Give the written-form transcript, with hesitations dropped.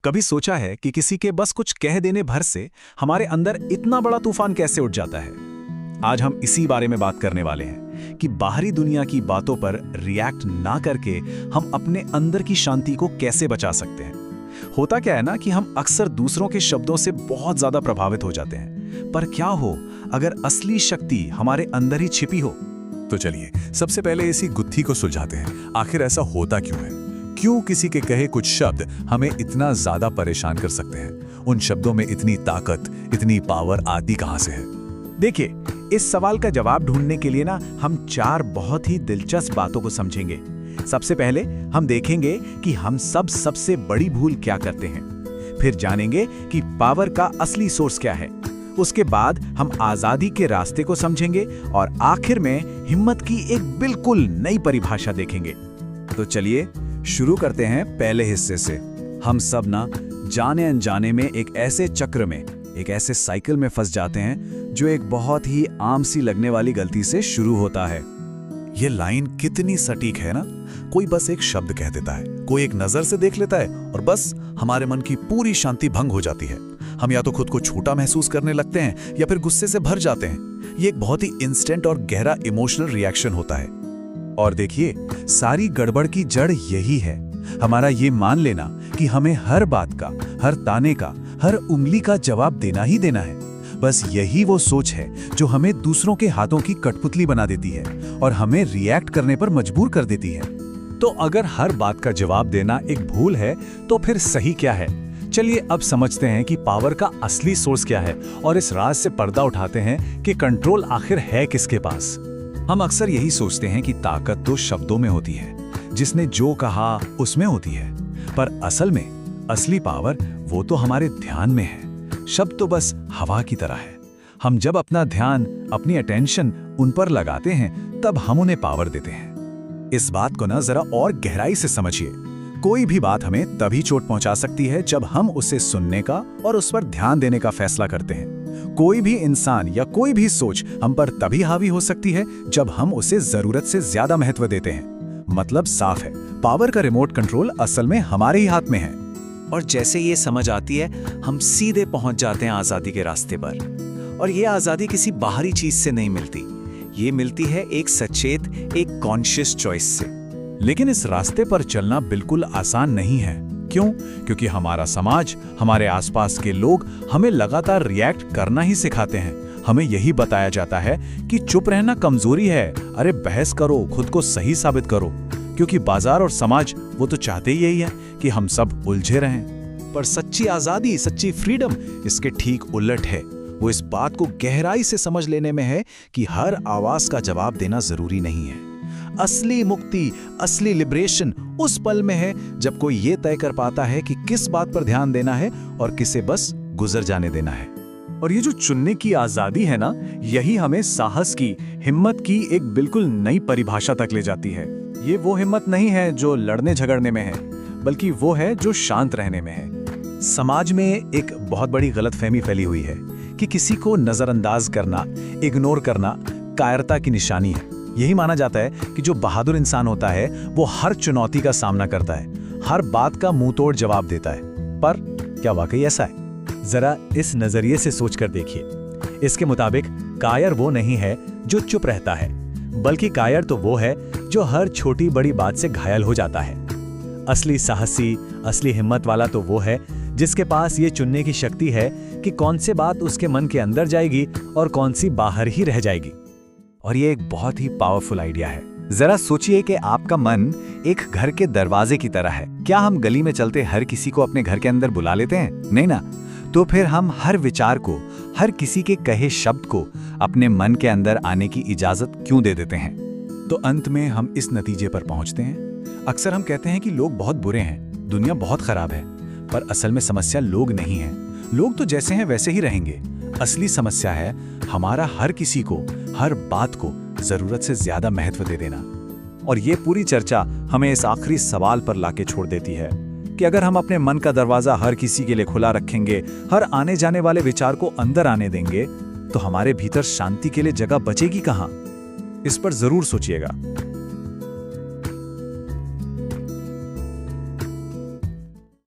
कभी सोचा है कि किसी के बस कुछ कह देने भर से हमारे अंदर इतना बड़ा तूफान कैसे उठ जाता है। आज हम इसी बारे में बात करने वाले हैं कि बाहरी दुनिया की बातों पर रिएक्ट ना करके हम अपने अंदर की शांति को कैसे बचा सकते हैं। होता क्या है ना कि हम अक्सर दूसरों के शब्दों से बहुत ज्यादा प्रभावित हो जाते हैं, पर क्या हो अगर असली शक्ति हमारे अंदर ही छिपी हो। तो चलिए सबसे पहले इसी गुत्थी को सुलझाते हैं। आखिर ऐसा होता क्यों है? क्यों किसी के कहे कुछ शब्द हमें इतना ज्यादा परेशान कर सकते हैं? उन शब्दों में इतनी ताकत, इतनी पावर आती कहां से है? देखिए, इस सवाल का जवाब ढूंढने के लिए ना हम 4 बहुत ही दिलचस्प बातों को समझेंगे। सबसे पहले हम देखेंगे कि हम सबसे बड़ी भूल क्या करते हैं। फिर जानेंगे कि पावर का असली सोर्स क्या है। उसके बाद हम आजादी के रास्ते को समझेंगे और आखिर में हिम्मत की एक बिल्कुल नई परिभाषा देखेंगे। तो चलिए शुरू करते हैं पहले हिस्से से। हम सब ना जाने अनजाने में एक ऐसे चक्र में, एक ऐसे साइकिल में फंस जाते हैं जो एक बहुत ही आम सी लगने वाली गलती से शुरू होता है। ये लाइन कितनी सटीक है ना। कोई बस एक शब्द कह देता है, कोई एक नजर से देख लेता है और बस हमारे मन की पूरी शांति भंग हो जाती है। हम या तो खुद को छोटा महसूस करने लगते हैं या फिर गुस्से से भर जाते हैं। ये एक बहुत ही इंस्टेंट और गहरा इमोशनल रिएक्शन होता है। और देखिए, सारी गड़बड़ की जड़ यही है, हमारा ये मान लेना कि हमें हर बात का, हर ताने का, हर उंगली का जवाब देना ही देना है। बस यही वो सोच है जो हमें दूसरों के हाथों की कठपुतली बना देती है और हमें रिएक्ट करने पर मजबूर कर देती है। तो अगर हर बात का जवाब देना एक भूल है, तो फिर सही क्या है? चलिए अब समझते हैं कि पावर का असली सोर्स क्या है और इस राज से पर्दा उठाते हैं कि कंट्रोल आखिर है किसके पास। हम अक्सर यही सोचते हैं कि ताकत तो शब्दों में होती है, जिसने जो कहा उसमें होती है, पर असल में असली पावर वो तो हमारे ध्यान में है। शब्द तो बस हवा की तरह है। हम जब अपना ध्यान, अपनी अटेंशन उन पर लगाते हैं, तब हम उन्हें पावर देते हैं। इस बात को ना जरा और गहराई से समझिए। कोई भी बात हमें तभी चोट पहुंचा सकती है जब हम उसे सुनने का और उस पर ध्यान देने का फैसला करते हैं। कोई भी इंसान या कोई भी सोच हम पर तभी हावी हो सकती है जब हम उसे जरूरत से ज्यादा महत्व देते हैं। मतलब साफ है, पावर का रिमोट कंट्रोल असल में हमारे ही हाथ में है। और जैसे ये समझ आती है, हम सीधे पहुंच जाते हैं आजादी के रास्ते पर। और ये आजादी किसी बाहरी चीज से नहीं मिलती, ये मिलती है एक सचेत, एक कॉन्शियस चॉइस से। लेकिन इस रास्ते पर चलना बिल्कुल आसान नहीं है। क्यों? क्योंकि हमारा समाज, हमारे आसपास के लोग हमें लगातार रिएक्ट करना ही सिखाते हैं। हमें यही बताया जाता है कि चुप रहना कमजोरी है, अरे बहस करो, खुद को सही साबित करो। क्योंकि बाजार और समाज वो तो चाहते ही यही है कि हम सब उलझे रहें। पर सच्ची आजादी, सच्ची फ्रीडम इसके ठीक उलट है। वो इस बात को गहराई से समझ लेने में है कि हर आवाज का जवाब देना जरूरी नहीं है। असली मुक्ति, असली लिबरेशन उस पल में है जब कोई ये तय कर पाता है कि किस बात पर ध्यान देना है और किसे बस गुजर जाने देना है। और ये जो चुनने की आजादी है ना, यही हमें साहस की, हिम्मत की एक बिल्कुल नई परिभाषा तक ले जाती है। ये वो हिम्मत नहीं है जो लड़ने झगड़ने में है, बल्कि वो है जो शांत रहने में है। समाज में एक बहुत बड़ी गलतफहमी फैली हुई है कि किसी को नजरअंदाज करना, इग्नोर करना कायरता की निशानी है। यही माना जाता है कि जो बहादुर इंसान होता है वो हर चुनौती का सामना करता है, हर बात का मुंह तोड़ जवाब देता है। पर क्या वाकई ऐसा है? जरा इस नजरिए से सोचकर देखिए। इसके मुताबिक कायर वो नहीं है जो चुप रहता है, बल्कि कायर तो वो है जो हर छोटी बड़ी बात से घायल हो जाता है। असली साहसी, असली हिम्मत वाला तो वो है जिसके पास ये चुनने की शक्ति है कि कौन सी बात उसके मन के अंदर जाएगी और कौन सी बाहर ही रह जाएगी। और ये एक बहुत ही पावरफुल आइडिया है। जरा सोचिए कि आपका मन एक घर के दरवाजे की तरह है। क्या हम गली में चलते हर किसी को अपने घर के अंदर बुला लेते हैं? नहीं ना। तो फिर हम हर विचार को, हर किसी के कहे शब्द को अपने मन के अंदर आने की इजाजत क्यों दे देते हैं? तो अंत में हम इस नतीजे पर पहुंचते हैं। अक्सर हम कहते हैं कि लोग बहुत बुरे हैं, दुनिया बहुत खराब है, पर असल में समस्या लोग नहीं है। लोग तो जैसे हैं वैसे ही रहेंगे। असली समस्या है हमारा हर किसी को, हर बात को जरूरत से ज्यादा महत्व दे देना। और ये पूरी चर्चा हमें इस आखिरी सवाल पर लाके छोड़ देती है कि अगर हम अपने मन का दरवाजा हर किसी के लिए खुला रखेंगे, हर आने जाने वाले विचार को अंदर आने देंगे, तो हमारे भीतर शांति के लिए जगह बचेगी कहाँ? इस पर जरूर सोचिएगा।